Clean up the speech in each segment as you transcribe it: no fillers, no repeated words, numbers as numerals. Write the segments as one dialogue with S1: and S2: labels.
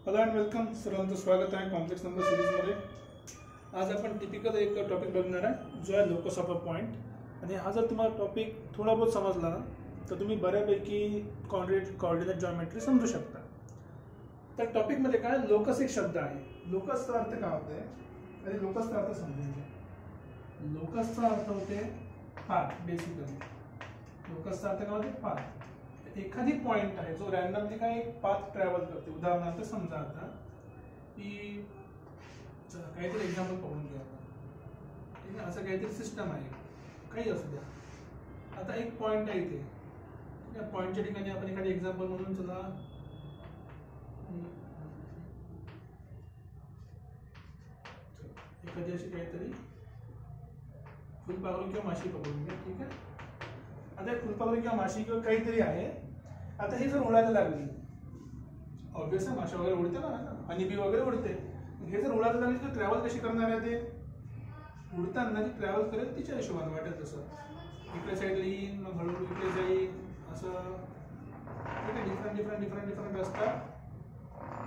S1: Hello and welcome, सर्वांचं स्वागत आहे कॉम्प्लेक्स नंबर सिरीजमध्ये। आज आपण टिपिकल एक टॉपिक बघणार आहे जो आहे लोकस ऑफ अ पॉईंट। आणि हा जर तुम्हाला टॉपिक थोडा बहुत समजला ना तर तुम्ही बऱ्यापैकी कोऑर्डिनेट जॉमेट्री समजू शकता। तर टॉपिकमध्ये काय, लोकस एक शब्द आहे। लोकसचा अर्थ काय होते आणि लोकसचा अर्थ समजून घ्या। लोकसचा अर्थ होते पाथ। बेसिकली लोकसचा अर्थ काय होते, पाथ। एखादी पॉइंट आहे जो रॅन्डमली काय एक पाथ ट्रॅव्हल करते। उदाहरणार्थ समजा आता की काहीतरी एक्झाम्पल पाहून घ्या आपण, ठीक आहे। असं काहीतरी सिस्टम आहे, काही असू द्या। आता एक पॉइंट आहे इथे, ठीक आहे। पॉइंटच्या ठिकाणी आपण एखादी एक्झाम्पल म्हणून चला एखादी अशी काहीतरी फुलपाखरू किंवा माशी पकडून घ्या, ठीक आहे। आता फुलपाखरू किंवा माशी किंवा काहीतरी आहे, आता हे जर उडायला लागली, ऑब्वियस आहे माशा वगैरे उडते ना, आणि बी वगैरे उडते। हे जर उडायला लागली तर ट्रॅव्हल कशी करणार आहे, ते उडताना ती ट्रॅव्हल करेल तिच्या हिशोबाने वाटेल तसं। इकडे साईडला येईल, मग हळूहळू इकडे जाईल, असं ठीक आहे। डिफरंट रस्ता।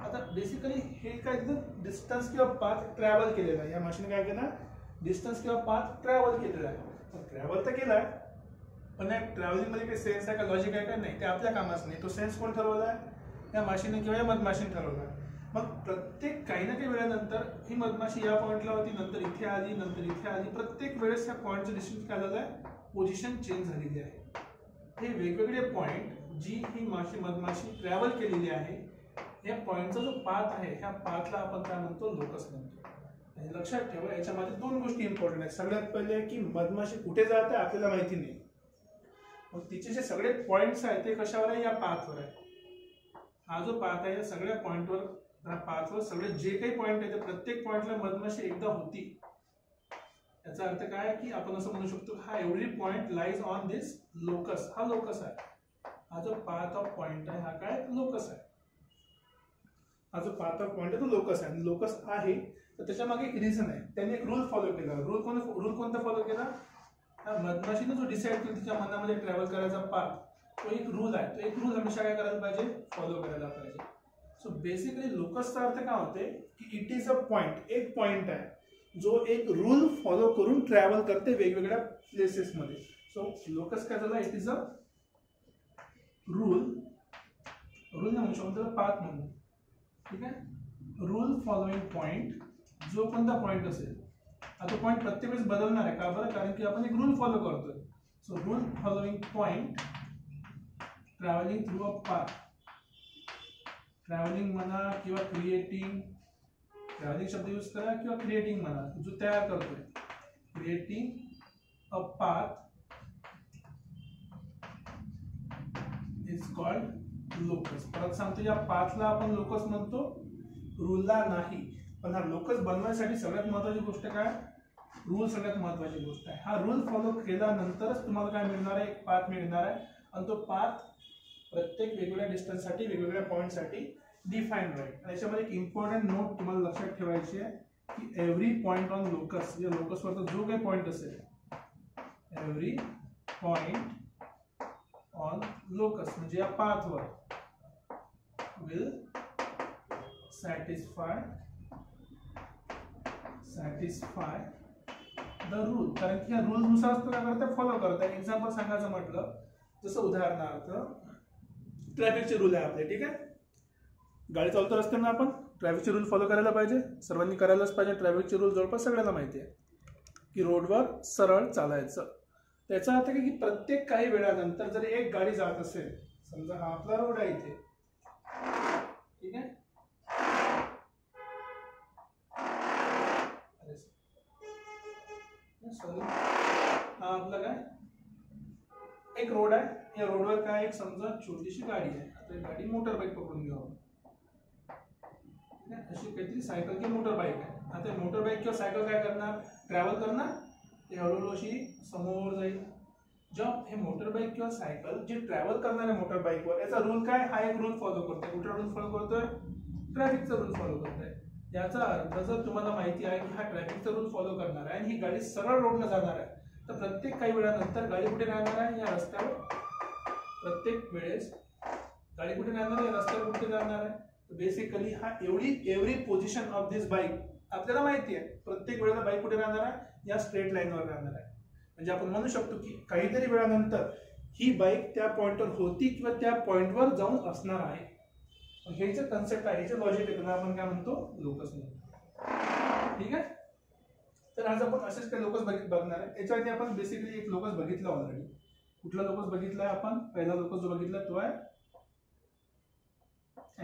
S1: आता बेसिकली हे काय डिस्टन्स किंवा पाथ ट्रॅव्हल केलेला आहे। या मशीन काय केला, डिस्टन्स किंवा पाथ ट्रॅव्हल केलेला आहे। ट्रॅव्हल तर केलाय, पण ट्रॅव्हलिंग मध्ये काही सेन्स आहे का, लॉजिक आहे का, नाही, ते आपल्या कामाच नाही। तो सेन्स कोण ठरवलाय, या माशीने किंवा या मधमाशीने ठरवलाय। मग प्रत्येक काही ना काही वेळानंतर ही मधमाशी या पॉइंटला होती, नंतर इथे आली, नंतर इथे आली। प्रत्येक वेळेस या पॉइंटचं डिस्टन्स काय झालंय, पोझिशन चेंज झालेली आहे। हे वेगवेगळे पॉइंट जी ही मधमाशी ट्रॅव्हल केलेली आहे, या पॉइंटचा जो पाथ आहे, ह्या पाथला आपण काय म्हणतो, लोकस म्हणतो। आणि लक्षात ठेवा, याच्यामध्ये दोन गोष्टी इम्पॉर्टंट आहेत। सगळ्यात पहिले की मधमाशी कुठे जाते आपल्याला माहिती नाही, मग तिचे जे सगळे पॉइंट्स आहेत ते कशावर आहे, या पाथवर आहे। हा जो पाथ आहे, या सगळ्या पॉइंटवर, त्या पाथवर सगळे जे काही पॉइंट आहेत, प्रत्येक पॉइंटला मधमाशी एकदा होती। याचा अर्थ काय की आपण असं म्हणू शकतो, हा every point lies on this locus. हा लोकस आहे। हा जो पाथ ऑफ पॉइंट आहे, हा काय लोकस आहे। हा जो पाथ ऑफ पॉइंट आहे तो लोकस आहे। लोकस आहे तर त्याच्या मागे एक रिझन आहे, त्यांनी एक रूल फॉलो केला। रूल कोणता फॉलो केला, मधमाशीने जो डिसाइड केला तिच्या मनामध्ये ट्रॅव्हल करायचा पाथ, तो एक रूल आहे। तो एक रूल हमेशा काय करायला पाहिजे, फॉलो करायला पाहिजे। सो बेसिकली लोकसचा अर्थ काय होते की इट इज अ पॉइंट, एक पॉइंट आहे जो एक रूल फॉलो करून ट्रॅव्हल करते वेगवेगळ्या प्लेसेस मध्ये। सो लोकस काय झाला, इट इज अ रूल नाही म्हणू शकतो, पाथ म्हणून, ठीक आहे। रूल फॉलोइंग पॉइंट, जो कोणता पॉइंट असेल, आता पॉइंट प्रत्येक वेळेस बदलणार आहे का, बरं, कारण की आपण एक रूल फॉलो करतोय। So rule following point travelling through a path. Travelling म्हणा किंवा क्रिएटिंग, ट्रॅव्हलिंग शब्द यूज करा, किंवा क्रिएटिंग म्हणा, जो तयार करतोय, creating a path is called locus. परत सांगतो, या पाथला आपण लोकस म्हणतो, रूलला नाही। पण हा लोकस बनवण्यासाठी सगळ्यात महत्त्वाची गोष्ट काय, रूल सगळ्यात महत्त्वाची गोष्ट आहे। हा रूल फॉलो केल्यानंतरच तुम्हाला काय मिळणार आहे, एक पाथ मिळणार आहे। आणि तो पाथ प्रत्येक वेगवेगळ्या डिस्टन्ससाठी, वेगवेगळ्या पॉइंटसाठी डिफाईन राहील। आणि याच्यामध्ये एक इम्पॉर्टंट नोट तुम्हाला लक्षात ठेवायची आहे की एव्हरी पॉइंट ऑन लोकस, या लोकसवरचा जो काही पॉइंट असेल, एव्हरी पॉइंट ऑन लोकस म्हणजे या पाथवर विल सॅटिस्फाय द रूल। कारण की या रूल नुसार तो काय करता, फॉलो करता। एक्झाम्पल सांगायचं म्हटलं, जसं उदाहरणार्थ ट्रॅफिकचे रूल आहे आपले, ठीक आहे। गाडी चालवतो रस्त्यानं आपण ट्रॅफिकचे रूल फॉलो करायला पाहिजे, सर्वांनी करायलाच पाहिजे। ट्रॅफिकचे रूल जवळपास सगळ्यांना माहिती आहे की रोडवर सरळ चालायचं। त्याचा अर्थ की प्रत्येक काही वेळानंतर जर एक गाडी जात असेल, समजा हा आपला रोड आहे इथे, ठीक आहे, सॉरी, हा आपला काय एक रोड आहे, या रोडवर काय एक समजा छोटीशी गाडी आहे। आता गाडी मोटर बाईक पकडून घेऊ आपण, अशी काहीतरी सायकल किंवा मोटर बाईक आहे। आता मोटर बाईक किंवा सायकल काय करणार, ट्रॅव्हल करणार, ते हळूहळू अशी समोर जाईल। जेव्हा हे मोटर बाईक किंवा सायकल जे ट्रॅव्हल करणार आहे मोटर बाईकवर, याचा रूल काय, हा एक रूल फॉलो करतोय। कुठला रूल फॉलो करतोय, ट्रॅफिकचा रूल फॉलो करतोय। याचा अर्थ जर तुम्हाला माहिती आहे की हा ट्रॅफिकचा रूल फॉलो करणार आहे आणि ही गाडी सरळ रोडनं जाणार आहे, तर प्रत्येक काही वेळानंतर गाडी कुठे राहणार आहे, या रस्त्यावर। प्रत्येक वेळेस गाडी कुठे राहणार आहे, रस्त्यावर कुठे जाणार आहे, बेसिकली हा every position of this bike आपल्याला माहिती आहे, प्रत्येक वेळेला बाईक कुठे राहणार आहे, या स्ट्रेट लाईनवर राहणार आहे. म्हणजे आपण म्हणू शकतो की काहीतरी वेळानंतर ही बाईक त्या पॉइंटवर होती किंवा त्या पॉइंटवर जाऊन असणार आहे. हे जे कन्सेप्ट आहे, हे जे लॉजिक आहे, त्याला आपण काय म्हणतो, लोकस म्हणतो. ठीक आहे. तर आज आपण असेच काही लोकस बघणार आहे. याच्या आधी आपण बेसिकली एक लोकस बघितला ऑलरेडी. कुठला लोकस बघितलाय आपण? पहिला लोकस जो बघितला तो आहे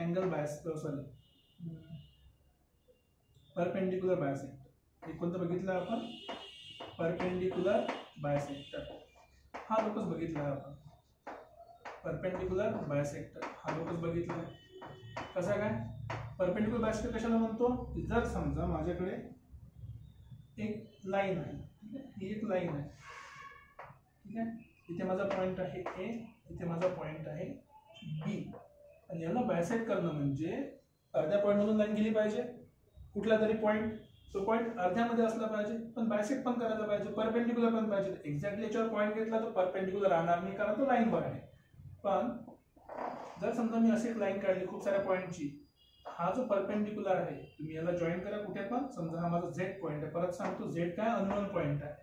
S1: अँगल सॉरी परपेंडिक्युलर बायसेक्टर. हे कोणतं बघितलं आपण? Perpendicular bisector. हा लोकस बघितला आहे आपण. परपेंडिक्युलर बायसेक्टर हा लोकस बघितला आहे. कसा काय? परपेंडिक्युलर बायसेक्टर कशाला म्हणतो? जर समजा माझ्याकडे एक लाईन आहे, ठीक आहे, ही एक लाईन आहे, ठीक आहे, इथे माझा पॉइंट आहे ए, इथे माझा पॉइंट आहे बी, आणि याला बायसेक्ट करणं म्हणजे अर्ध्या पॉइंटमधून लाईन गेली पाहिजे, कुठला तरी पॉइंट, तो पॉइंट अर्ध्यामध्ये असला पाहिजे, पण बायसेक्ट पण करायला पाहिजे, परपेंडिक्युलर पण पाहिजे. एक्झॅक्टली याच्यावर पॉइंट घेतला तो परपेंडिक्युलर राहणार नाही, कारण तो लाईनवर आहे. पण जर समजा मी अशी एक लाईन काढली खूप साऱ्या पॉइंटची, हा जो परपेंडिक्युलर आहे, तुम्ही याला जॉईन करा कुठे पण. समजा हा माझा झेड पॉइंट आहे, परत सांगतो झेड काय अननोन पॉइंट आहे.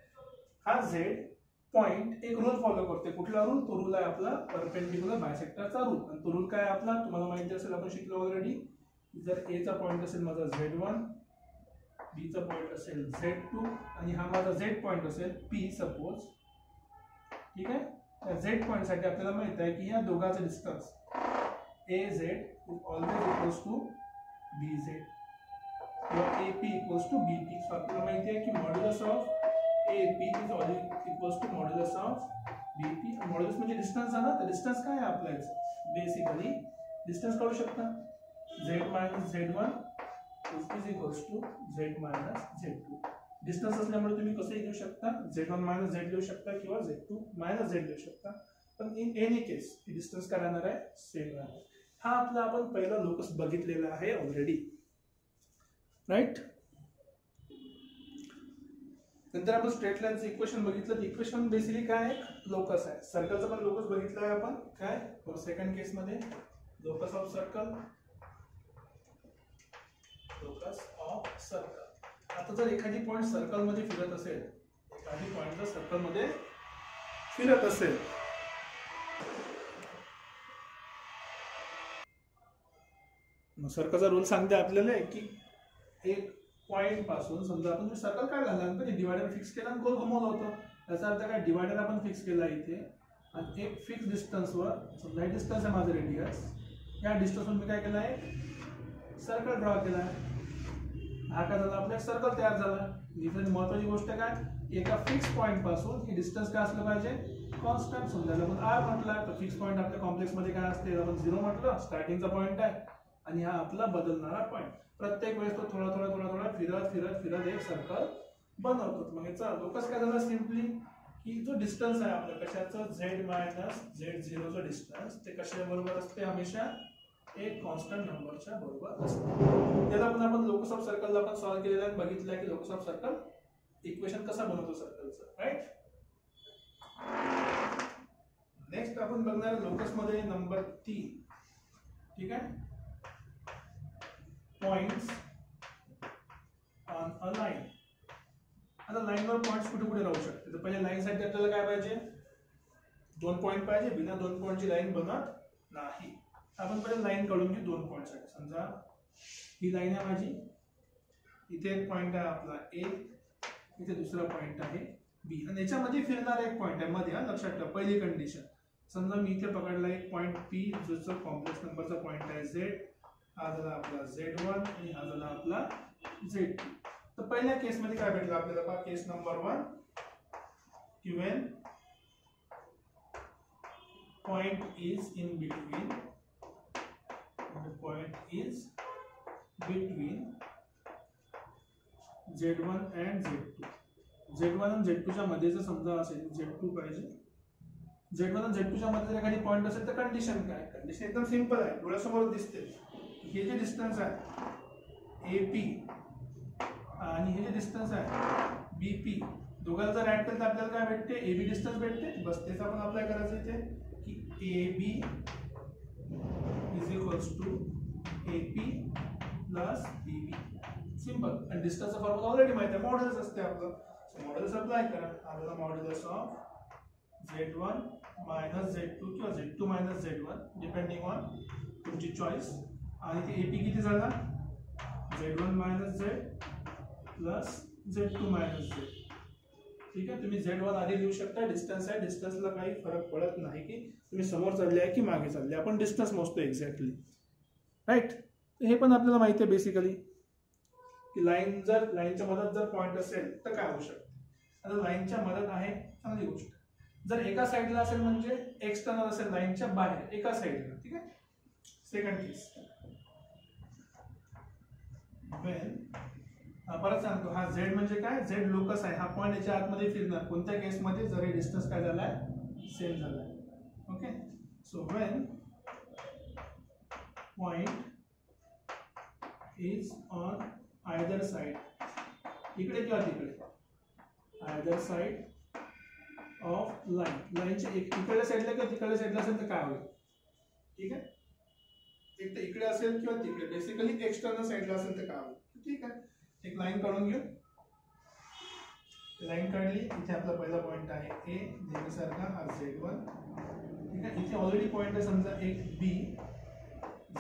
S1: हा झेड पॉइंट एक रूल फॉलो करते. कुठला रूल? तो रूल आहे आपला परपेंडिक्युलर बायसेक्टरचा रूल. आणि तो रूल काय आपला तुम्हाला माहिती असेल, आपण शिकलो ऑलरेडी. जर ए चा पॉइंट असेल माझा Z1, बी चा पॉइंट असेल Z2 आणि हा माझा झेड पॉइंट असेल P सपोज, ठीक आहे. त्या झेड पॉइंट साठी आपल्याला माहित आहे की या दोघांचा distance AZ is always equals to BZ किंवा AP equals to BP. So आपल्याला माहिती आहे की modulus of AP is always equals to modulus of BP. Modulus म्हणजे डिस्टन्स आहे ना, तर डिस्टन्स काय आहे आपला याचा? बेसिकली डिस्टन्स काढू शकता, Z minus Z1 is equals to Z minus Z2. Distance असल्यामुळे तुम्ही कसंही घेऊ शकता, Z1 minus Z लिहू शकता किंवा Z2 minus Z लिहू शकता. पण in any case he distance काय राहणार आहे? सेम राहणार. हा आपला आपण पहिला लोकस बघितलेला आहे ऑलरेडी, राईट. नंतर आपण स्ट्रेट लाईनचं इक्वेशन बघितलं. इक्वेशन बेसिकली काय लोकस आहे. सर्कलचं पण लोकस बघितलं आहे आपण. काय फॉर सेकंड केस मध्ये locus of circle, locus of circle. आता जर एखादी पॉइंट सर्कल मध्ये फिरत असेल, एखादी पॉइंट जर सर्कल मध्ये फिरत असेल, सर्कलचा रूल सांगते आपल्याला की एक पॉइंट पासून समजा आपण सर्कल काढला आणि डिवायडर फिक्स केला आणि गोल घुमवलं होतं. त्याचा अर्थ काय? डिवायडर आपण फिक्स केला इथे आणि एक फिक्स डिस्टन्सवर, समजा हे डिस्टन्स आहे माझं रेडियस, या डिस्टन्सवर मी काय केलं आहे? सर्कल ड्रॉ केला आहे. हा काय झाला? आपला सर्कल तयार झाला. इथे महत्वाची गोष्ट काय? एका फिक्स पॉइंट पासून ही डिस्टन्स काय असलं पाहिजे? कॉन्स्टंट. समजायला आपण R म्हटलं तर फिक्स पॉइंट आपल्या कॉम्प्लेक्स मध्ये काय असते? आपण 0 म्हटलं, स्टार्टिंगचा पॉइंट आहे आणि हा आपला बदलणारा पॉइंट. प्रत्येक वेळेस तो थोडा थोडा थोडा थोडा फिरत फिरत फिरत एक सर्कल बनवतो. मग याचा लोकस काय झाला? सिम्पली की जो डिस्टन्स आहे आपला कशाचा? Z मायनस Z0 चा डिस्टन्स, ते कशा बरोबर असते? हमेशा एक कॉन्स्टंट नंबरच्या बरोबर असते. त्याला पण आपण लोकस ऑफ सर्कलला आपण सॉल्व्ह केलेला आहे, बघितलं की लोकस ऑफ सर्कल इक्वेशन कसा बनवतो सर्कलचं, राईट. नेक्स्ट आपण बघणार लोकस मध्ये नंबर 3, ठीक आहे. Points on a line. आता लाईनवर पॉइंट्स कुठे कुठे राहू शकते? तर पहिले लाईन साठी आपल्याला काय पाहिजे? 2 पॉइंट पाहिजे. बिना 2 पॉइंटची लाईन बनत नाही. आपण पहिले लाईन काढून घेऊ 2 पॉइंट साठी. समजा ही लाईन आहे माझी, इथे एक पॉइंट आहे आपला A, इथे दुसरा पॉइंट आहे B, आणि याच्यामध्ये फिरणारा एक पॉइंट आहे मध्ये. लक्षात ठेवा पहिली कंडिशन. समजा मी इथे पकडला एक पॉइंट P, जो कॉम्प्लेक्स नंबरचा पॉइंट आहे Z. हा झाला आपला Z1 आणि हा झाला आपला Z2. तर पहिल्या केस मध्ये काय भेटलं आपल्याला? पहा केस नंबर 1, की when point is in between, the point is between Z1 and Z2. Z1 आणि Z2 च्या मध्ये जर समजा असेल Z2 पाहिजे, Z1 आणि Z2 च्या मध्ये जर एखादी पॉइंट असेल तर कंडिशन काय? कंडिशन एकदम सिंपल आहे, डोळ्यासमोर दिसते. हे जे डिस्टन्स आहे AP आणि हे जे डिस्टन्स आहे BP, दोघांना जर ऍड केलं तर आपल्याला काय भेटते? AB डिस्टन्स भेटते. बस तेच आपण अप्लाय करायचं इथे की AB is equals to AP plus BB simple. आणि डिस्टन्सचा फॉर्म्युला ऑलरेडी माहिती आहे, मॉड्युलस असते आपलं. सो मॉड्युलस अप्लाय करा. आपल्याला modulus of Z1 minus Z2 किंवा Z2 minus Z1 depending on तुमची चॉईस. आणि ते AP किती झाला, Z1 minus Z plus Z2 minus Z. ठीक आहे. तुम्ही Z1 आधी लिहू शकता, डिस्टन्स आहे, डिस्टन्सला काही फरक पडत नाही की तुम्ही समोर चालले आहे की मागे चालले, आपण डिस्टन्स मोजतो एक्झॅक्टली, राईट. हे पण आपल्याला माहिती आहे बेसिकली की लाईनच्या मधात जर पॉईंट असेल तर काय होऊ शकते. आता लाईनच्या मधात आहे, चांगली गोष्ट. जर एका साईडला असेल म्हणजे एक्सटर्नल असेल, लाईनच्या बाहेर एका साईडला. ठीक आहे. सेकंड केस, परत सांगतो, हा Z म्हणजे काय, Z लोकस आहे, हा पॉईंट याच्या आतमध्ये फिरणार. कोणत्या केसमध्ये, जर हे डिस्टन्स काय झालाय, सेम झालाय. Okay. So when point is on either side, इकडे किंवा तिकडे, आयदर साइड ऑफ लाईन, लाईनच्या इकडल्या साईडला किंवा तिकडल्या साईडला असेल तर काय होईल. ठीक आहे. एक तर इकडे असेल किंवा तिकडे, बेसिकली एक्सटर्नल साईडला असेल तर काय होईल. ठीक आहे. एक लाईन काढून घेऊ. लाईन काढली, इथे आपला पहिला पॉइंट आहे A, नेहमीसारखा हा Z1. ठीक आहे. इथे ऑलरेडी पॉइंट आहे समजा एक B,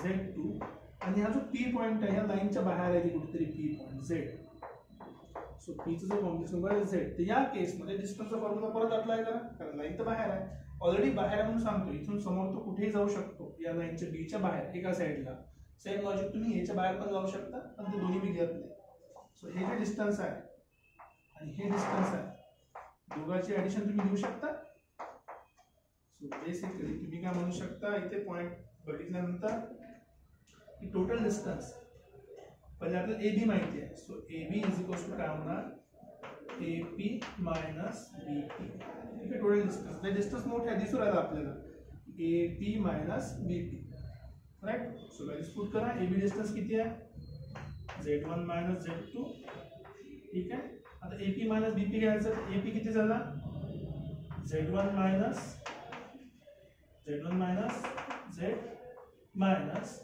S1: Z2, आणि हा जो P पॉइंट आहे ह्या लाईनच्या बाहेर आहे कुठेतरी P पॉइंट Z. सो Pचा जो कॉम्प्लेक्स नंबर आहे Z. तर या केसमध्ये डिस्टन्सचा फॉर्म्युला परत अप्लाय करा, कारण लाईन तर बाहेर आहे, ऑलरेडी बाहेर म्हणून सांगतो. इथून समोर तो कुठेही जाऊ शकतो, या लाईनच्या Bच्या बाहेर एका साईडला. सेम लॉजिक तुम्ही याच्या बाहेर पण जाऊ शकता, पण ते दोन्ही मी घेत नाही. सो हे जे डिस्टन्स आहे आणि हे डिस्टन्स आहे, दोघांची ऍडिशन तुम्ही घेऊ शकता. सो बेसिकली तुम्ही काय म्हणू शकता, इथे पॉइंट बघितल्यानंतर की टोटल डिस्टन्स पहिले आपल्याला AB माहिती आहे. So AB is equals to काय होणार, AP मायनस BP. ठीक आहे. टोटल डिस्टन्स, ते डिस्टन्स मोठे आहे, दिसू राहिला आपल्याला, AP minus BP, right. So values put करा. AB डिस्टन्स किती आहे, Z1 मायनस Z2. ठीक आहे. आता AP मायनस BP घ्यायचं, तर AP किती झाला, Z1 minus Z minus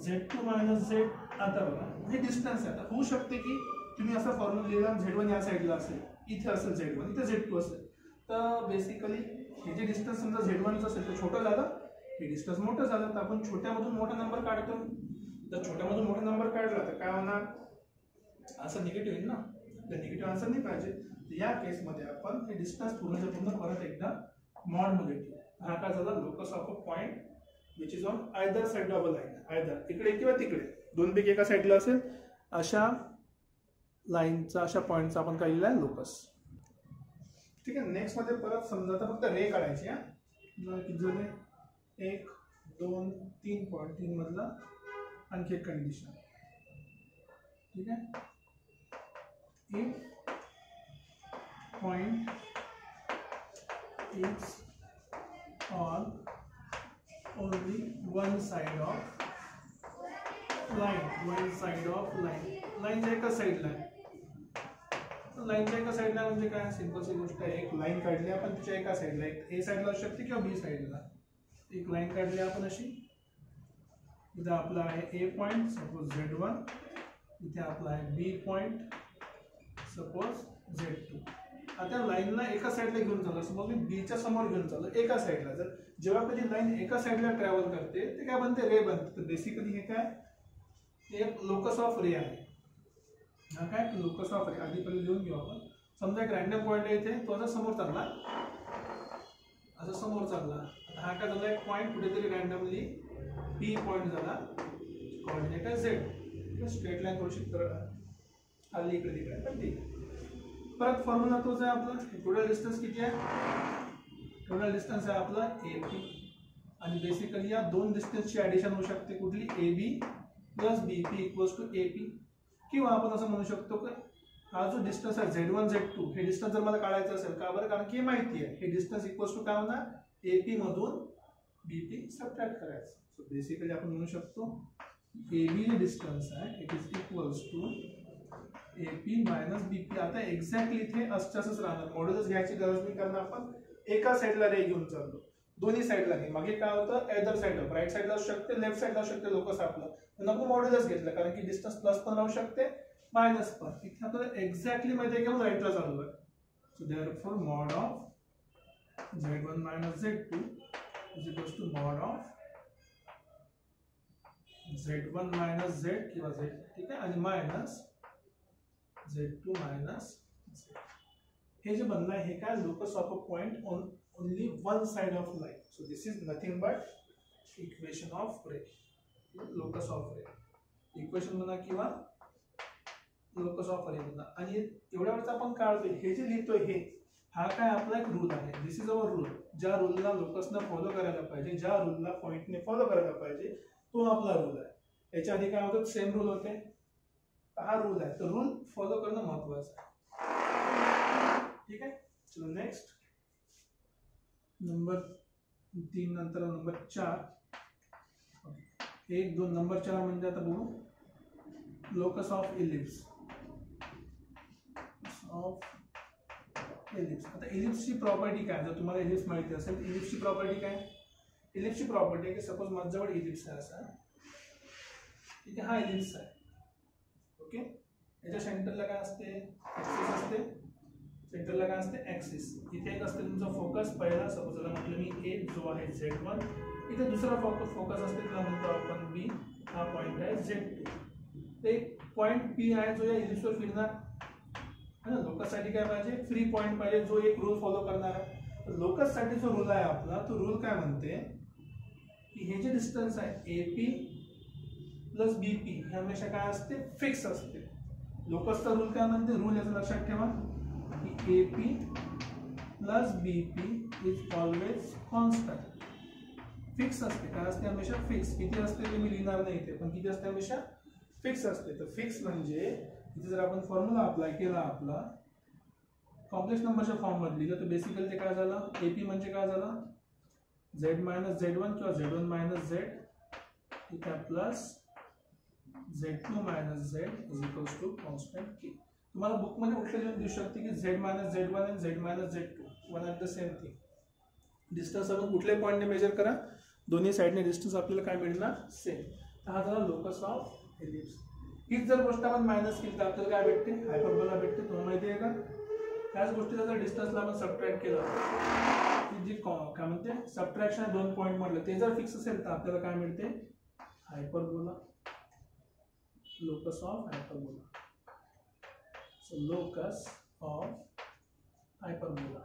S1: Z2 minus Z. आता बघा, हे डिस्टन्स आहे. आता होऊ शकते की तुम्ही असा फॉर्म्युला लिहिला, Z1 या साईडला असेल, इथे असेल Z1, इथे Z2 असेल. तर बेसिकली हे जे डिस्टन्स समजा Z1 असेल तर छोटं झालं, हे डिस्टन्स मोठं झालं, तर आपण छोट्यामधून मोठा नंबर काढतो. जर छोट्यामधून मोठा नंबर काढला तर काय होणार, असं निगेटिव्ह येईल ना, तर निगेटिव्ह आन्सर नाही पाहिजे. तर या केसमध्ये आपण हे डिस्टन्स पूर्णच्या पूर्ण परत एकदा मॉडमध्ये ठेवू. हा काय झाला, locus of a point which is on either side of a line, either इकडे किंवा तिकडे, दोनपैकी एका साईडला असेल अशा लाईनचा, अशा पॉइंटचा आपण काय लिहिला आहे, लोकस. ठीक आहे. नेक्स्ट मध्ये परत समजा आता फक्त रे काढायची. किती झाले, 1 2 3 पॉइंट, 3 मधला आणखी एक कंडिशन. ठीक आहे. If point is on only one side of line, लाईनच्या एका साईडला आहे. लाईनच्या एका साईडला म्हणजे काय, सिंपलची गोष्ट आहे, एक लाईन काढली आपण तिच्या एका साईडला, एक A साईडला असू शकते किंवा B साईडला. एक लाईन काढली आपण अशी, इथे आपला आहे A पॉइंट, सपोज Z1, इथे आपला आहे B पॉइंट, सपोज Z2. आता लाईनला एका साईडला घेऊन चाललो, सपोज मी Bच्या समोर घेऊन चाललो एका साईडला. जर जेव्हा कधी लाईन एका साईडला ट्रॅव्हल करते ते काय बनते, रे बनते. तर बेसिकली हे काय, एक लोकस ऑफ रे आहे. हा काय, लोकस ऑफ रे. आधी पहिले लिहून घेऊ आपण. समजा एक रॅन्डम पॉइंट आहे इथे, तो असा समोर चालला, असं समोर चालला. आता हा काय झाला, एक पॉइंट कुठेतरी रॅन्डमली P पॉइंट झाला, कोऑर्डिनेट आहे Z. स्ट्रेट लाईन थोडीशी खाली इकडे तिकडे, पण ठीक. परत फॉर्म्युला तोच आहे आपला. टोटल डिस्टन्स किती आहे, टोटल डिस्टन्स आहे आपला AP. आणि बेसिकली या दोन डिस्टन्सची ऍडिशन होऊ शकते, कुठली, AB plus BP equals to AP. किंवा आपण असं म्हणू शकतो की हा जो डिस्टन्स आहे Z1 Z2, हे डिस्टन्स जर मला काढायचं असेल, का बरं, कारण की माहिती आहे हे डिस्टन्स इक्वल्स टू काय होणार, AP मधून BP सबट्रॅक्ट करायचं. सो बेसिकली आपण म्हणू शकतो AB जे डिस्टन्स आहे it is equals to AP minus BP. आता एक्झॅक्टली इथे असंच राहणार, मॉड्युलस घ्यायची गरज नाही, कारण आपण एका साईडला रे घेऊन चाललो. दोन्ही साईडला नाही. मागे काय होतं, एदर साईड ऑफ, राईट साईडला असू शकते, लेफ्ट साईडला असू शकते लोकस आपलं, नको मॉड्युलस घेतलं कारण की डिस्टन्स प्लस पण राहू शकते मायनस पण. इथे आपल्याला एक्झॅक्टली माहिती आहे की राईटला चालू आहे. So therefore mod of z1 minus z2 is equals to mod of z1 minus z किंवा z, ठीक आहे, आणि मायनस z2 मायनस z. हे जे बनलं आहे हे काय, locus of a point on only one side of line. So this is nothing but equation of ray, locus of ray. Equation बना किंवा locus of ray बना. आणि एवढ्यावरच आपण काढतोय हे जे लिहितोय हे हा काय आपला एक रूल आहे. दिस इज अवर रूल. ज्या रूलला लोकसने फॉलो करायला पाहिजे, ज्या रूलला पॉइंटने फॉलो करायला पाहिजे तो आपला रूल आहे. याच्या आधी काय होतं, सेम रूल होते, हा रूल आहे. तर रूल फॉलो करणं महत्त्वाचं आहे. ठीक आहे, चलो नेक्स्ट नंबर 3 नंतर नंबर 4. 1 2 नंबर 4 म्हणजे आता बघू लोकस ऑफ इलिप्स. आता इलिप्सची प्रॉपर्टी काय, जर तुम्हाला इलिप्स माहिती असेल इलिप्सची प्रॉपर्टी काय, इलिप्सची प्रॉपर्टी की सपोज माझ्याजवळ इलिप्स आहे असा, ठीक आहे, हा इलिप्स आहे. ओके, याच्या सेंटरला काय असते, ऍक्सिस असते, सेंटरला काय असते ऍक्सिस. इथे एक असते तुमचा फोकस पहिला, सपोज आता म्हटलं मी एक जो आहे z1, इथे दुसरा फोकस असते त्याला म्हणतो आपण b, हा पॉइंट आहे z2. ते पॉइंट p आहे जो या इलिप्सवर फिरणार है ना. लोकस साठी काय पाहिजे, फ्री पॉइंट पाहिजे जो एक रूल फॉलो करणार आहे. लोकस साठी जो रूल आहे आपला तो रूल काय म्हणते की हे जे डिस्टन्स आहे AP प्लस BP हे हमेशा काय असते, फिक्स असते. लोकसचा रूल काय म्हणते, रूल याचं लक्षात ठेवा की AP plus BP is always constant. Fix असते, काय असते हमेशा फिक्स. किती असते ते मी लिहिणार नाही इथे, पण किती असते हमेशा फिक्स असते. तर फिक्स म्हणजे इथे जर आपण फॉर्म्युला अप्लाय केला आपला कॉम्प्लेक्स नंबरच्या फॉर्म मध्ये लिहिलं तर बेसिकली ते काय झालं, AP म्हणजे काय झालं z मायनस z1 किंवा z1 मायनस z ठीक आहे plus z2 minus z is equals to constant k. तुम्हाला बुक मध्ये उठले लिहून देऊ शकते की z मायनस z1 आणि z minus z2 one at the same thing. Distance आपण कुठल्याही पॉईंटने मेजर करा, दोन्ही साईडने डिस्टन्स आपल्याला काय मिळणार, सेम. तर हा झाला लोकस ऑफ इलिप्स. हीच जर गोष्ट आपण मायनस केली तर आपल्याला काय भेटते, हायपरबोला भेटते. तुम्हाला माहिती आहे का, त्याच गोष्टीला जर डिस्टन्सला आपण सबट्रॅक्ट केलं, जी काय म्हणते सबट्रॅक्शन आहे 2 पॉईंट म्हटलं ते जर फिक्स असेल तर आपल्याला काय मिळते, hyperbola, locus of hyperbola. So locus of hyperbola.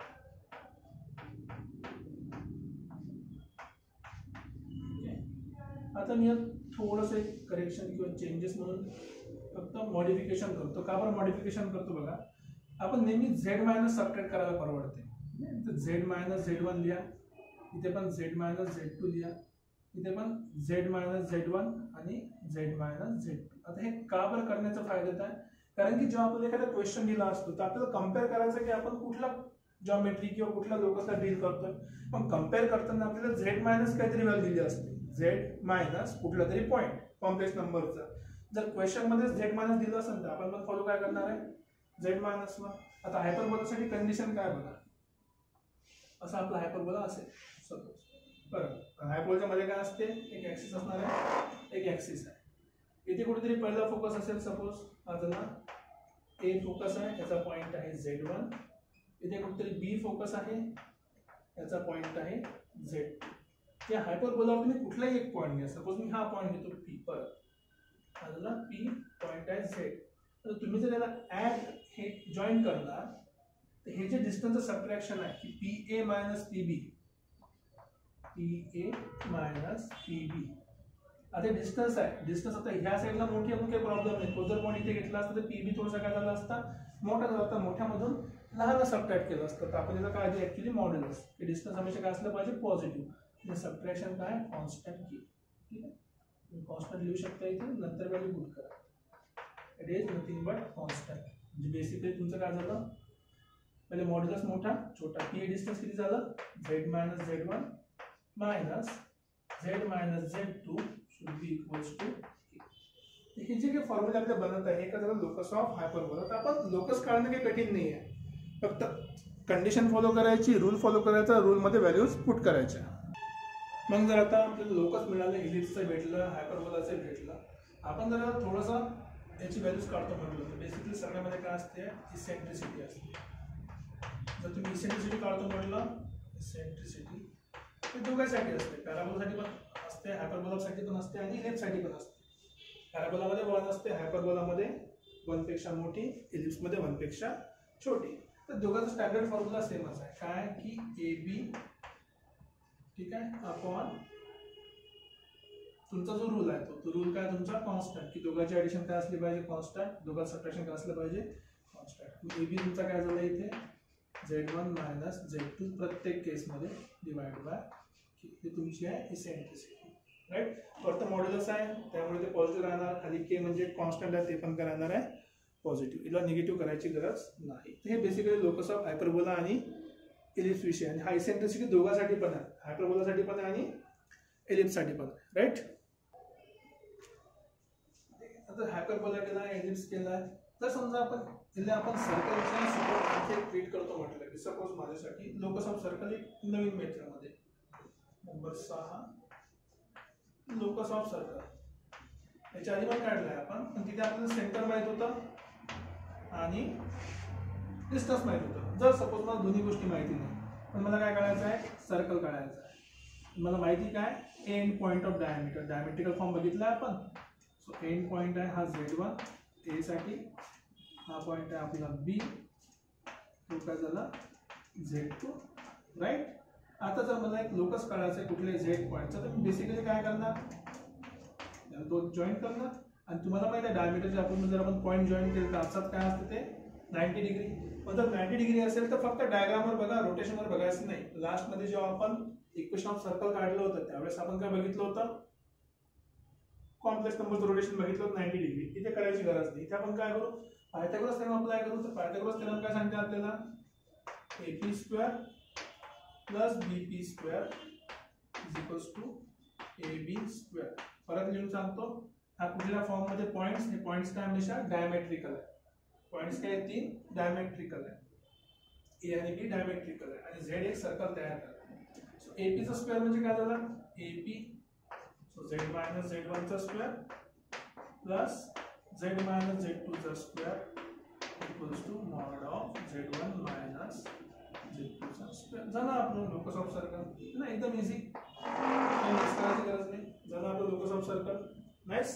S1: आता मी थोडंसं एक करेक्शन किंवा चेंजेस म्हणून फक्त मॉडिफिकेशन करतो. का बरं मॉडिफिकेशन करतो बघा, आपण नेहमी z मायनस सबट्रॅक्ट करायला परवडते. तर z मायनस z1 लिहा, इथे पण z मायनस z2 लिहा, इथे पण z मायनस z1 आणि z मायनस z2. आता हे का बरं करण्याचा फायदा आहे, कारण की जेव्हा आपण एखादा क्वेश्चन दिला असतो तर आपल्याला कम्पेअर करायचं की आपण कुठला जॉमेट्री किंवा कुठल्या लोकसला डील करतोय. पण कम्पेअर करताना आपल्याला z मायनस काहीतरी व्हॅल्यू दिली असते, z मायनस कुठला तरी पॉईंट कॉम्प्लेक्स नंबरचा. जर क्वेश्चन मध्ये z मायनस दिलं असेल तर आपण पण फॉलो काय करणार आहे, z मायनस ला. आता हायपरबोलासाठी कंडिशन काय बघा, असं आपला हायपरबोला असेल सपोज. बरं, हायपरबोलाच्या मध्ये काय असते, एक ऍक्सिस असणार आहे, एक ऍक्सिस आहे. इथे कुठेतरी पहिला फोकस असेल, सपोज आता ना A फोकस आहे, याचा पॉइंट आहे z1. इथे कुठेतरी B फोकस आहे, याचा पॉइंट आहे z2. या हायपरबोला तुम्ही कुठलाही एक पॉइंट घ्या, सपोज मी हा पॉइंट घेतो P, परत आला P पॉइंट आहे z. तर तुम्ही जर याला ऍड हे जॉईन करणार तर हे जे डिस्टन्सचं सबट्रॅक्शन आहे की PA minus PB, PA minus PB. आता डिस्टन्स आहे, डिस्टन्स आता ह्या साईडला मोठी अजून काही प्रॉब्लेम नाही. तो जर पॉईंट इथे घेतला असता तर PB थोडासा काय झाला असता, मोठा झाला असता, मोठ्यामधून लहान सबट्रॅक्ट केलं असतं. तर आपण याला काय आधी ऍक्च्युली मॉड्युलस, की डिस्टन्स हमेशा काय असलं पाहिजे, पॉझिटिव्ह. सबट्रॅक्शन काय, कॉन्स्टंट की. ठीक आहे, तुम्ही कॉन्स्टंट लिहू शकता इथे, नंतर व्हॅल्यू पुट करा. It is nothing but constant. म्हणजे बेसिकली तुमचं काय झालं, पहिले मॉड्युलस मोठा छोटा, P डिस्टन्स किती झालं, z minus z1 minus z minus z2 should be equals to k. हे जे काही फॉर्म्युला आपल्या बनत आहे हे काय झालं, लोकस ऑफ हायपरबोला. तर आपण लोकस काढणं काही कठीण नाही आहे, फक्त कंडिशन फॉलो करायची, रूल फॉलो करायचा, रूल मध्ये व्हॅल्यूज पुट करायच्या. मग जर आता आपल्याला लोकस मिळालं, इलिप्सचं भेटलं, हायपरबोलाचं भेटलं, आपण जर थोडंसं याची व्हॅल्यूज काढतो म्हटलं तर बेसिकली सगळ्यामध्ये काय असते, इसेंट्रिसिटी असते. जर तुम्ही इसेंट्रिसिटी काढतो म्हटलं, इसेंट्रिसिटी ते दोघांसाठी असते, पॅराबोलासाठी पण असते, हायपरबोलासाठी पण असते आणि इलिप्ससाठी पण असते. पॅराबोलामध्ये 1 असते, हायपरबोलामध्ये 1 पेक्षा मोठी, इलिप्समध्ये 1 पेक्षा छोटी. तर दोघांचा स्टँडर्ड फॉर्म्युला सेमच आहे, काय की AB ठीक आहे अपॉन तुमचा जो रूल आहे तो रूल काय तुमचा कॉन्स्टंट, की दोघांची ऍडिशन काय असली पाहिजे कॉन्स्टंट, दोघांचं सबट्रॅक्शन काय असलं पाहिजे कॉन्स्टंट. AB तुमचा काय झाला इथे Z1 मायनस Z2 प्रत्येक केसमध्ये डिवाइड बाय हे तुमची आहे इसेंट्रिसिटी, राईट. फक्त मॉड्युलस आहे त्यामुळे ते पॉझिटिव्ह राहणार, खाली के म्हणजे कॉन्स्टंट आहे ते पण काय राहणार आहे पॉझिटिव्ह, याला निगेटिव्ह करायची गरज नाही. हे बेसिकली लोकस ऑफ हायपरबोला आणि इलिप्स विषय. आणि हा इसेंट्रिसिटी दोघांसाठी पण आहे, हायपरबोलासाठी पण आहे आणि इलिप्ससाठी पण आहे, राईट. आता हायपरबोला केला, इलिप्स केला, तर समजा आपण सर्कलच्या सोबत आणखी एक ट्रीट करतो म्हटलं की सपोज माझ्यासाठी लोकस ऑफ सर्कल एक नवीन मेथडमध्ये नंबर 6 लोकस ऑफ सर्कल याच्या आधी पण काढलाय आपण, पण तिथे आपल्याला सेंटर माहित होतं आणि डिस्टन्स माहित होतं. जर सपोज मला दोन्ही गोष्टी माहिती नाही पण मला काय काढायचं आहे सर्कल काढायचं आहे, मला माहिती काय end point of diameter, diametrical form बघितला आपण. सो एंड पॉइंट आहे हा Z1 ए साठी, हा पॉइंट आहे आपला B, तो काय झाला Z2, राईट. आता जर मला एक लोकस काढायचं आहे कुठल्या Z पॉइंटचा तर मी बेसिकली काय करणार, तो जॉईन करणार. आणि तुम्हाला माहिती आहे डायमीटरचे आपण पॉईंट जॉईन केले तर अर्थात काय असतं ते 90 डिग्री. पण जर 90 डिग्री असेल तर फक्त डायग्रामवर बघा, रोटेशनवर बघायचं नाही. लास्टमध्ये जेव्हा आपण इक्वेशन ऑफ सर्कल काढलं होतं त्यावेळेस आपण काय बघितलं होतं कॉम्प्लेक्स नंबरचं रोटेशन बघितलं होतं 90 डिग्री. इथे करायची गरज नाही. इथे आपण काय करू पायथागोरस थेरम अप्लाय करू. तर पायथागोरस थेरम काय सांगते आपल्याला AP² plus BP² is equals to AB². परत लिहून सांगतो, हा कुठल्या फॉर्म मध्ये पॉइंट्स, हे पॉइंट्स काय हमेशा डायमेट्रिकल आहे. पॉइंट्स काय 3 डायमेट्रिकल आहे, A आणि B डायमेट्रिकल आहे आणि Z एक सर्कल तयार करते. सो AP चा स्क्वेअर म्हणजे काय झाला AP, so Z minus Z1 चा square plus Z minus Z2 चा square equals to mod of Z1 minus Z2 चा स्क्वेअर. झालं आपलं लोकस ऑफ सर्कल ना, एकदम इझी, करायची गरज नाही. झालं आपलं locus of circle. Nice,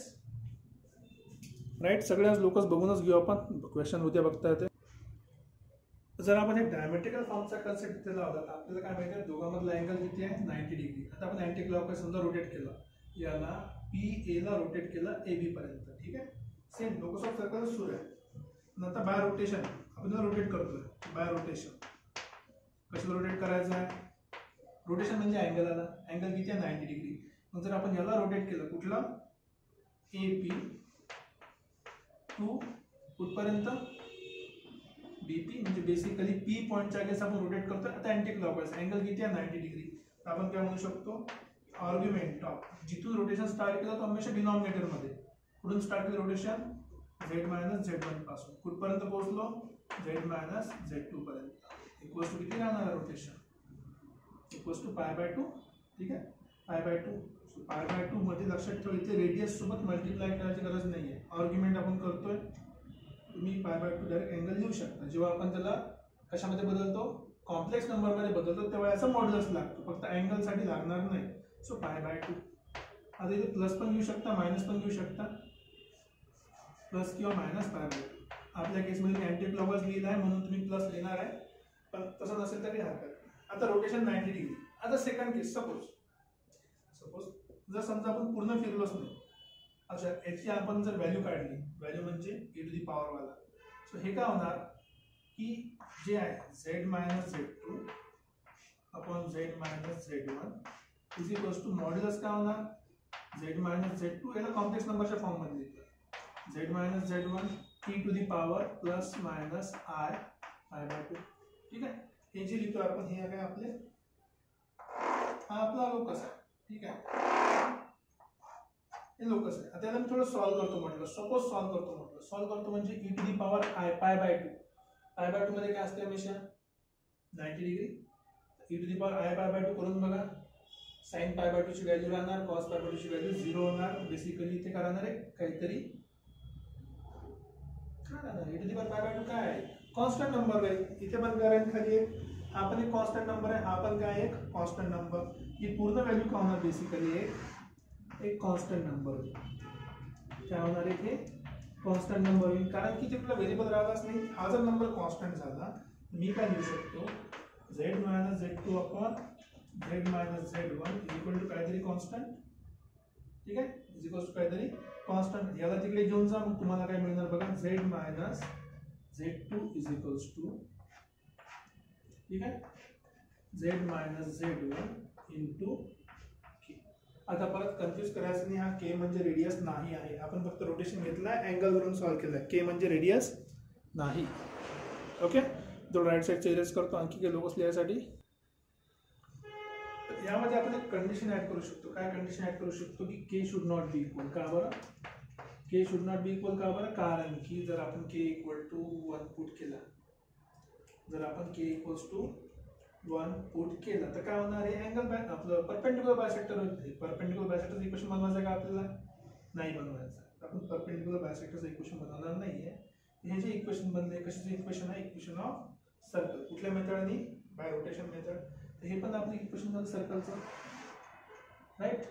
S1: right. सगळ्याच लोकस बघूनच घेऊ आपण, क्वेश्चन उद्या बघता येते. जर आपण एक डायमेट्रिकल फॉर्मचा कन्सेप्ट इथे लावला तर आपल्याला काय माहिती आहे दोघांमधला अँगल किती आहे 90 डिग्री. आता आपण अँटी क्लॉकवाईज समजा रोटेट केलं, याला PA ला रोटेट केलं AB पर्यंत, ठीक आहे. सेम लोकस ऑफ सर्कल सुरू आहे. नंतर बाय रोटेशन आपण रोटेट करतोय, बाय रोटेशन कसं रोटेट करायचं आहे, रोटेशन म्हणजे अँगल आला, अँगल किती आहे 90 डिग्री. मग जर आपण याला रोटेट केलं कुठला AP टू कुठपर्यंत BP, म्हणजे बेसिकली P पॉइंटच्या अगेन्स्ट आपण रोटेट करतोय. आता अँटी क्लॉकवाईज अँगल किती आहे 90 डिग्री. तर आपण काय म्हणू शकतो आर्ग्युमेंट ऑफ जिथून रोटेशन स्टार्ट केलं तो हमेशा डिनॉमिनेटर मध्ये, कुठून स्टार्ट केलं रोटेशन Z मायनस Z1 पासून कुठपर्यंत पोहोचलो Z मायनस Z2 पर्यंत. इक्वल्स टू किती राहणार रोटेशन इक्वल्स टू π/2, ठीक आहे π/2. सो π/2 मध्ये लक्षात ठेवा इथे रेडियस सोबत मल्टिप्लाय करायची गरज नाहीये, आर्ग्युमेंट आपण करतोय. तुम्ही π/2 डायरेक्ट अँगल लिहू शकता. जेव्हा आपण त्याला कशामध्ये बदलतो कॉम्प्लेक्स नंबर मध्ये बदलतो तेव्हा याचा मॉड्युलस लागतो, फक्त अँगल साठी लागणार नाही. सो π/2. आता इथे प्लस पण घेऊ शकता मायनस पण घेऊ शकता, प्लस किंवा मायनस π/2. आपल्या केसमध्ये मी अँटी क्लॉकवाईज लिहिला आहे म्हणून तुम्ही प्लस लिहिणार आहे, पण तसं नसेल तरी हरकत नाही. आता रोटेशन 90 डिग्री. आता सेकंड केस सपोज जर समजा आपण पूर्ण फिरलोच नाही, अच्छा याची आपण जर व्हॅल्यू काढली, व्हॅल्यू म्हणजे e⁻ वाला. सो हे काय होणार की जे आहे Z minus Z2 upon Z minus Z1 is equals to modulus काय होणार Z मायनस Z2, याला कॉम्प्लेक्स नंबरच्या फॉर्म मध्ये लिहितो Z minus Z1 e⁻ plus minus I π/2, ठीक आहे. हे जे लिहितो आपण हे काय आपले हा आपला लोकस आहे, ठीक आहे हे लोकस आहे. आता याला मी थोडं सॉल्व्ह करतो म्हटलं, सपोज सॉल्व्ह करतो म्हणजे e⁻I π/2. π/2 मध्ये काय असते हमेशा 90 डिग्री. e⁻I π/2 करून बघा. साइन पाय बाय 2 ची व्हॅल्यू राहणार, कॉस पाय बाय 2 ची व्हॅल्यू 0 होणार. बेसिकली इथे काय राहणार आहे, काहीतरी काय राहणार, e to the power pi by 2 काय आहे, कॉन्स्टंट नंबर आहे. इथे पण कारण खाली एक हा पण एक कॉन्स्टंट नंबर आहे, हा पण काय एक कॉन्स्टंट नंबर. ही पूर्ण व्हॅल्यू काय होणार, बेसिकली एक कॉन्स्टंट नंबर होईल. काय होणार आहे, कॉन्स्टंट नंबर होईल. कारण की तिथला व्हेरिएबल राहिलाच नाही. हा जर नंबर कॉन्स्टंट झाला मी काय लिहू शकतो, z minus z2 upon z minus z1 is equal to काहीतरी कॉन्स्टंट. ठीक आहे, इज इक्वल टू काहीतरी कॉन्स्टंट. याला तिकडे घेऊन जा, मग तुम्हाला काय मिळणार बघा, z minus z2 is equal to, ठीक आहे, z minus z1 into k. आता परत कन्फ्यूज करायचं नाही, हा k म्हणजे रेडियस नाही आहे. आपण फक्त रोटेशन घेतलाय, अँगल वरून सॉल्व्ह केलाय. k म्हणजे रेडियस नाही. ओके, तो राईट साइडचा इरेज करतो आणखी काही लोकस लिहायसाठी. यामध्ये आपण एक कंडिशन ऍड करू शकतो. काय कंडिशन ऍड करू शकतो की k should not be equal. का बरं k should not be equal, का बरं, कारण की जर आपण k इक्वल टू 1 पुट केला, जर आपण k इक्वल्स टू 1 पुट केला तर काय होणार आहे, अँगल बाय आपलं परपेंडिक्युलर बायसेक्टर होते. परपेंडिक्युलर बायसेक्टरचं इक्वेशन बनवायचं का आपल्याला, नाही बनवायचं. आपण परपेंडिक्युलर बायसेक्टरचं इक्वेशन बनवणार नाहीये. हे जे इक्वेशन बनले, कशाचे इक्वेशन आहे, इक्वेशन ऑफ सर्कल. कुठल्या मेथडनी, बाय रोटेशन मेथड. तर हे पण आपलं इक्वेशन झालं सर्कलचं, राईट.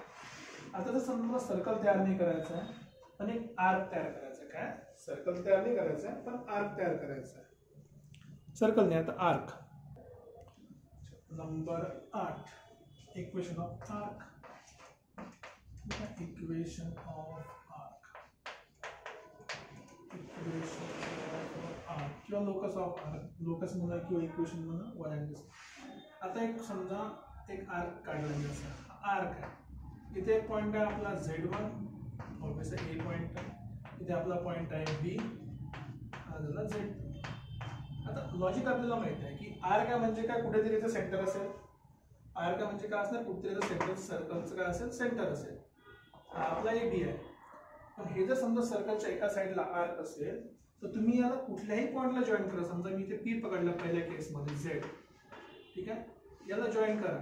S1: आता जर समजा सर्कल तयार नाही करायचं आहे पण एक आर्क तयार करायचा आहे. काय, सर्कल तयार नाही करायचं आहे पण आर्क तयार करायचा आहे. सर्कल नाही, आता arc. Number 8, equation of arc. Equation of arc, equation of arc किंवा लोकस ऑफ आर्क, लोकस म्हणा किंवा इक्वेशन म्हणा, वन अँड दिस. आता एक समजा एक आर्क काढला जसा आर्क आहे. इथे एक पॉइंट आहे आपला z1, ऑब्वियसली ए पॉइंट आहे. इथे आपला पॉइंट आहे b, हा झाला z2. आता लॉजिक आपल्याला माहित आहे की आर्क म्हणजे काय, कुठेतरी इथे सेंटर असेल. आर्क म्हणजे काय असणार, कुठेतरी सेंटर, सर्कलचं काय असेल, सेंटर असेल. हा आपला ए बी आहे. पण हे जर समजा सर्कलच्या एका साइडला आर्क असेल तर तुम्ही याला कुठल्याही पॉइंटला जॉईन करा. समजा मी इथे पी पकडला पहिल्या केसमध्ये z, ठीक आहे, याला जॉईन करा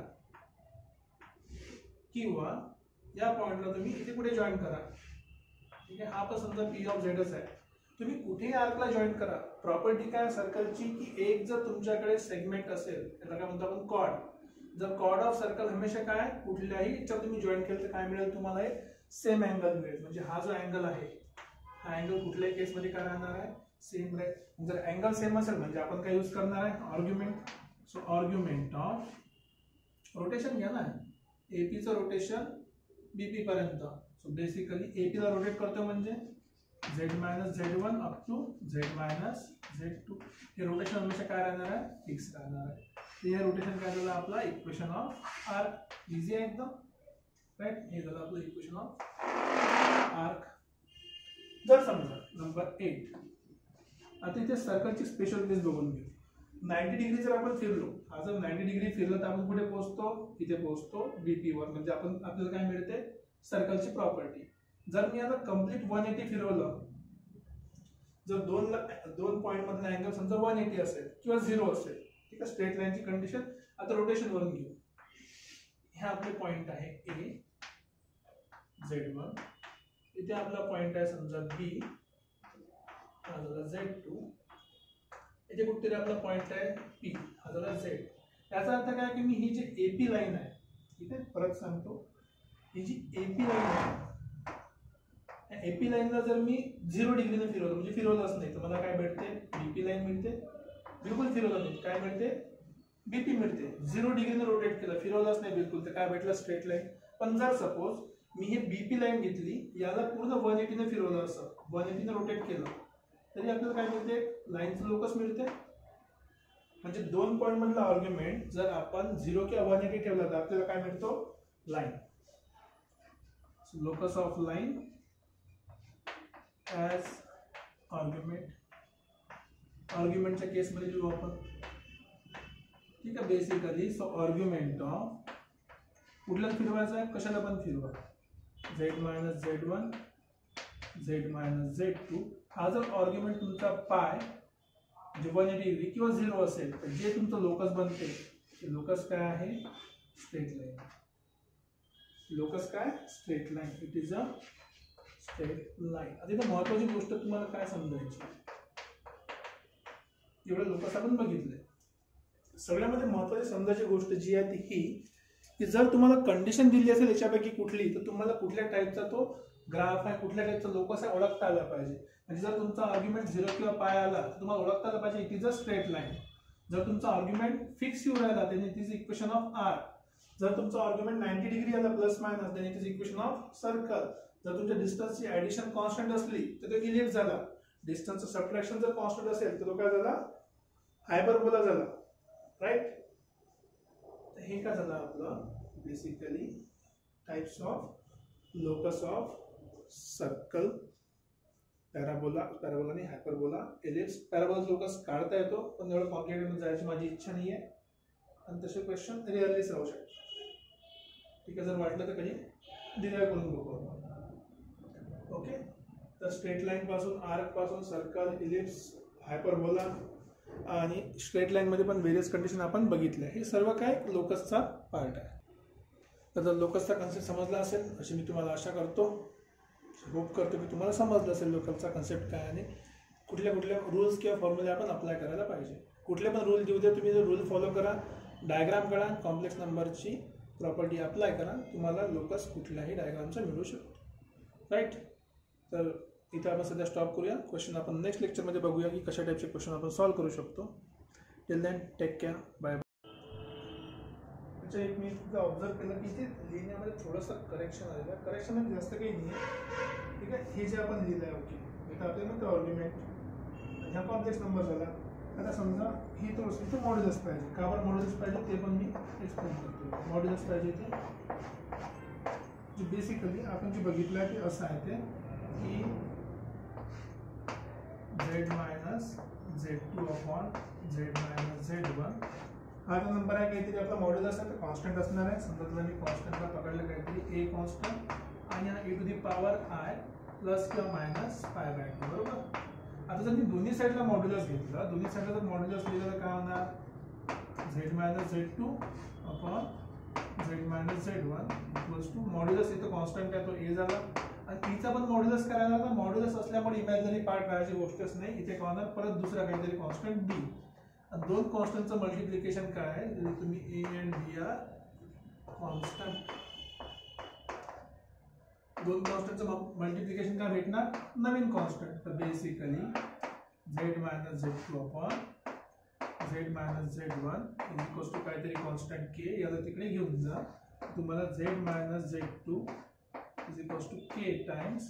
S1: किंवा या पॉइंटला तुम्ही इथे कुठे जॉईन करा. ठीक आहे, हा पण समजा पी ऑफ झेडच आहे. तुम्ही कुठेही आर्कला जॉईन करा. प्रॉपर्टी काय सर्कलची की एक जर तुमच्याकडे सेगमेंट असेल, त्याला काय म्हणतो आपण कॉर्ड. जर कॉर्ड ऑफ सर्कल हमेशा काय, कुठल्याही याच्यात तुम्ही जॉईन केलं तर काय मिळेल तुम्हाला, एक सेम अँगल मिळेल. म्हणजे हा जो अँगल आहे, हा अँगल कुठल्याही केसमध्ये काय राहणार आहे, सेम राहील. जर अँगल सेम असेल म्हणजे आपण काय यूज करणार आहे, argument. So argument of rotation घ्या ना, एपीचं रोटेशन बीपी पर्यंत. सो बेसिकली एपी ला रोटेट करतो म्हणजे z minus z1 up to z minus z2. हे रोटेशन हमेशा काय राहणार आहे, फिक्स राहणार आहे. हे रोटेशन काय झालं आपला इक्वेशन ऑफ आर्क. इझी आहे एकदम, राईट. हे झालं आपलं इक्वेशन ऑफ आर्क. जर समजा नंबर 8, आता इथे सर्कलची स्पेशल केस बघून घेऊ. 90 डिग्री जर आपण फिरलो, हा जर 90 डिग्री फिरलं तर आपण कुठे पोहोचतो, इथे पोहोचतो बीपी वर. म्हणजे आपण आपल्याला काय मिळते, सर्कलची प्रॉपर्टी. जर मी आता कंप्लीट 180 फिरवलं, जर दोन पॉइंट मधला अँगल समजा 180 असेल किंवा 0 असेल, ठीक आहे, स्ट्रेट लाईनची कंडिशन. आता रोटेशन वरून घेऊ. हे आपले पॉइंट आहे ए, z1. इथे आपला पॉइंट आहे समजा बी, हा झाला z2. इथे कुठेतरी आपला पॉइंट आहे पी, हा झाला z. याचा अर्थ काय की मी ही जी एपी लाईन आहे, ठीक आहे, परत सांगतो, ही जी एपी लाईन आहे, एपी लाईनला जर मी 0 डिग्रीने फिरवलं, म्हणजे फिरवलंच नाही, तर मला काय मिळते, बीपी लाईन मिळते. बिलकुल फिरवलं नाही, काय मिळते, बीपी मिळते. 0 डिग्रीने रोटेट केलं, फिरवलंच नाही बिलकुल, तर काय भेटलं, स्ट्रेट लाईन. पण जर सपोज मी ही बीपी लाईन घेतली, याला पूर्ण 180 ने फिरवलं, असं 180 ने रोटेट केलं, तरी आपल्याला काय मिळते, लाईनचं लोकस मिळते. म्हणजे दोन पॉइंट मधला आर्ग्युमेंट जर आपण 0 किंवा 180 ठेवला तर आपल्याला काय मिळतो, line. Locus of line as argument. आर्ग्युमेंटच्या केसमध्ये लिहू आपण, ठीक आहे, बेसिकली. सो आर्ग्युमेंट ऑफ कुठला फिरवायचा आहे, कशाला पण फिरवा, z minus z1, z minus z2. हा जर आर्ग्युमेंट तुमचा पाय म्हणजे 180 डिग्री किंवा 0 असेल तर जे तुमचं लोकस बनते ते लोकस काय आहे, स्ट्रेट लाईन. लोकस काय straight line, it is a straight line. आता इथे महत्वाची गोष्ट तुम्हाला काय समजायची, एवढं लोकस आपण बघितलंय. सगळ्यामध्ये महत्वाची समजायची गोष्ट जी आहे ती ही की जर तुम्हाला कंडिशन दिली असेल याच्यापैकी कुठली, तर तुम्हाला कुठल्या टाईपचा तो ग्राफ आहे, कुठल्या टाईपचा लोकस आहे ओळखता आला पाहिजे. म्हणजे जर तुमचा आर्ग्युमेंट 0 किंवा पाय आला तर तुम्हाला ओळखता आलं पाहिजे it is a straight line. जर तुमचा आर्ग्युमेंट फिक्स येऊ राहिला then it is equation of r. जर तुमचा आर्ग्युमेंट 90 डिग्री आला plus minus then it is equation of circle. जर तुमच्या डिस्टन्सची ऍडिशन कॉन्स्टंट असली तर तो इलिप्स झाला. डिस्टन्सचं सबट्रॅक्शन जर कॉन्स्टंट असेल तर तो काय झाला, हायपरबोला झाला. राईट. हे काय झालं आपलं basically types of locus of circle, parabola, parabola नाही हायपरबोला, एलिप्स. पॅराबोला लोकस काढता येतो पण एवढं कॉम्प्लिकेटेड मध्ये जायची माझी इच्छा नाही आहे आणि तसे क्वेश्चन रिअरलीच राहू शकतात. ठीक आहे, जर वाटलं तर कधी डिराईव्ह करून बघू आपण. ओके, तर स्ट्रेट लाईन पासून, आर्क पासून, सर्कल, इलिप्स, हायपरबोला आणि स्ट्रेट लाईन मध्ये पण व्हेरियस कंडिशन आपण बघितल्या. हे सर्व काय लोकसचा पार्ट आहे. तर लोकसचा कन्सेप्ट समजला असेल अशी मी तुम्हाला आशा करतो, होप करतो की तुम्हाला समजलं असेल लोकसचा कन्सेप्ट काय आणि कुठल्या कुठल्या रूल्स किंवा फॉर्म्युले आपण अप्लाय करायला पाहिजे. कुठले पण रूल देऊ द्या, तुम्ही जर रूल फॉलो करा, डायग्राम काढा, कॉम्प्लेक्स नंबरची प्रॉपर्टी अप्लाय करा, तुम्हाला लोकस कुठल्याही डायग्रामचा मिळू शकतो. राईट. तर इथे आपण सध्या स्टॉप करूया. क्वेश्चन आपण नेक्स्ट लेक्चरमध्ये बघूया की कशा टाईपचे क्वेश्चन आपण सॉल्व्ह करू शकतो. Till then take care, bye. एक मी तुझं ऑब्झर्व केलं की इथे लिहिण्यामध्ये थोडंसं करेक्शन आलेलं आहे. करेक्शन म्हणजे जास्त काही नाही आहे. ठीक आहे, हे जे आपण लिहिलं आहे ओके, इथं आपल्याला म्हणतो आर्ग्युमेंट, ह्या कॉम्प्लेक्स नंबर झाला. आता समजा ही थोडंसं इथं मॉड्युलस पाहिजे. का बरं मॉड्युलस पाहिजे ते पण मी एक्सप्लेन करतो. मॉड्युलस पाहिजे इथे जे बेसिकली आपण जे बघितलं आहे ते असं आहे ते की z minus z2 upon z minus z1. हा जो नंबर आहे काहीतरी आपला मॉड्युलस आहे तर कॉन्स्टंट असणार आहे. समजा तुला मी कॉन्स्टंटला पकडलं काहीतरी a कॉन्स्टंट आणि हा e to the power i plus किंवा मायनस π/2. बरोबर. आता जर मी दोन्ही साईडला मॉड्युलस घेतला, दोन्ही साईडला जर मॉड्युलस लिहिलं तर काय होणार, z minus z2 upon z minus z1 equals to modulus इथं कॉन्स्टंट आहे तो a झाला आणि इचा पण मॉड्युलस करायला तर मॉड्युलस असल्यामुळे इमॅजिनरी पार्ट राहायची गोष्टच नाही. इथे काय होणार, परत दुसरा काहीतरी कॉन्स्टंट b. दोन कॉन्स्टंटचं मल्टिप्लिकेशन काय आहे, तुम्ही a and b are constant. दोन कॉन्स्टंटचं मल्टिप्लिकेशन काय भेटणार, नवीन कॉन्स्टंट. तर basically z minus z2 upon z minus z1 is equals to काहीतरी कॉन्स्टंट k. याला तिकडे घेऊन जा, तुम्हाला z minus z2 is equals to k times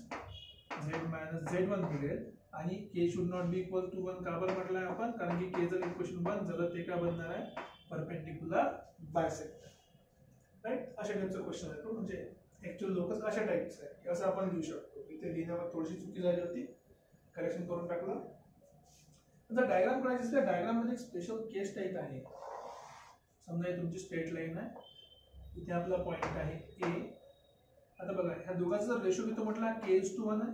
S1: z minus z1 मिळेल. आणि k should not be equal to 1. का बरं म्हटलंय आपण, कारण की k जर इक्वेशन 1 झालं ते काय बनणार आहे, परपेंडिक्युलर बायसेक्टर. राईट. अशा टाईपचा क्वेश्चन आहे तो, म्हणजे ऍक्च्युअल लोकस अशा टाईपचा आहे असं आपण लिहू शकतो. इथे लिहिण्यावर थोडीशी चुकी झाली होती, करेक्शन करून टाकलं. जर डायग्राम करायची असेल, डायग्राम मध्ये एक स्पेशल केस टाईप आहे. समजा ही तुमची स्ट्रेट लाईन आहे, इथे आपला पॉइंट आहे a. आता बघा ह्या दोघांचा जर रेशो किती म्हटला k:1 आहे.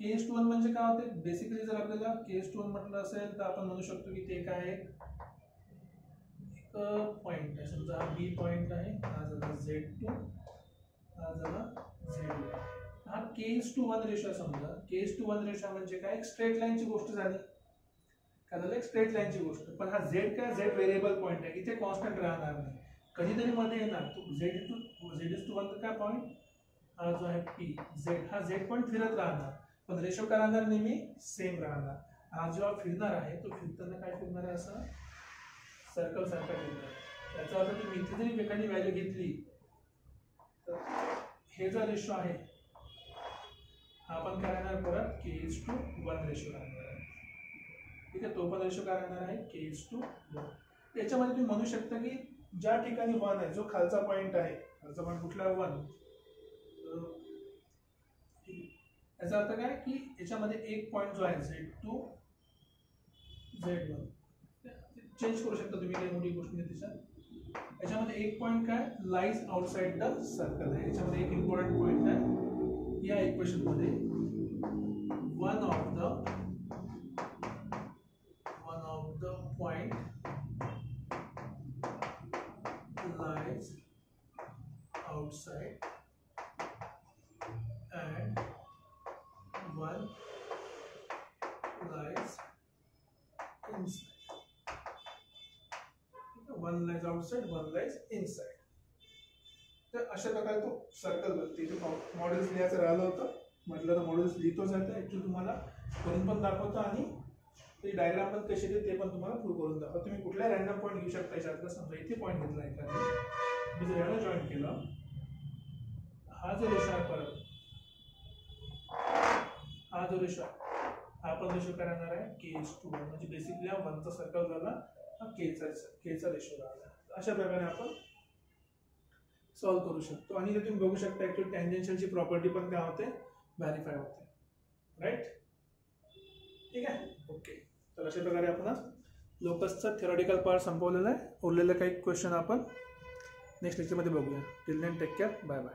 S1: k:1 म्हणजे काय होते, बेसिकली जर आपल्याला k:1 म्हटलं असेल तर आपण म्हणू शकतो की ते काय एक पॉइंट आहे. समजा हा b पॉइंट आहे, हा झाला z2, हा झाला z1. हा k:1 रेशो. समजा k:1 रेशो म्हणजे काय, एक स्ट्रेट लाईनची गोष्ट झाली. काय झालं, एक स्ट्रेट लाईनची गोष्ट. पण हा z काय, z व्हेरिएबल पॉइंट आहे, इथे कॉन्स्टंट राहणार नाही, कधीतरी मध्ये येणार. तो z1 काय पॉइंट, हा जो आहे p, z, हा z पॉइंट फिरत राहणार, पण रेशो काय राहणार नेहमी सेम राहणार. हा जेव्हा फिरणार आहे तो फिरताना काय फिरणार आहे, असं सर्कल सारखा फिरणार. त्याचा अर्थ तुम्ही इथे जरी एखादी व्हॅल्यू घेतली तर हे जो रेशो आहे हा पण काय राहणार, परत k:1 रेशो राहणार आहे. ठीक आहे, तो पण रेशो काय राहणार आहे, k:1. याच्यामध्ये तुम्ही म्हणू शकता की ज्या ठिकाणी 1 आहे, जो खालचा पॉइंट आहे, खालचा पॉइंट कुठला 1, याचा अर्थ काय की याच्यामध्ये एक पॉइंट जो आहे z2 z1 चेंज करू शकता तुम्ही, काही मोठी गोष्ट नाही त्याच्यात. याच्यामध्ये एक पॉइंट काय लाईज आउटसाइड द सर्कल आहे. याच्यामध्ये एक इम्पॉर्टंट पॉइंट आहे या इक्वेशन मध्ये, one of the point lies outside 1 lies inside. 1 lies outside, 1 lies inside. तर अशा प्रकारे तो सर्कल बनते. इथे मॉड्यूल्स लिहायचं राहिलं होतं, म्हटलं तर मॉड्यूल्स लिहितोच आहे. ॲक्च्युली तुम्हाला करून पण दाखवतो आणि ती डायग्राम पण कशी येते ते पण तुम्हाला प्रूव्ह करून दाखवतो. तुम्ही कुठला रॅन्डम पॉईंट घेऊ शकता याच्यातलं. समजा इथे पॉईंट घेतला एखादा, मी जर याला जॉईन केलं, हा जो रेशो आहे परत, हा जो रेशो हा पण रेशो काय राहणार आहे K:1, म्हणजे बेसिकली हा 1चा सर्कल झाला, हा Kचा रेशो राहिला. अशा प्रकारे आपण सॉल्व्ह करू शकतो. आणि इथे तुम्ही बघू शकता ऍक्च्युअली टँजेन्शियलची प्रॉपर्टी पण काय होते, व्हॅरीफाय होते. राईट, ठीक आहे, ओके. तर अशा प्रकारे आपण लोकसचा थेरॉटिकल पार्ट संपवलेला आहे. उरलेले काही क्वेश्चन आपण नेक्स्ट लेक्चरमध्ये बघूया. Till then take care, bye bye.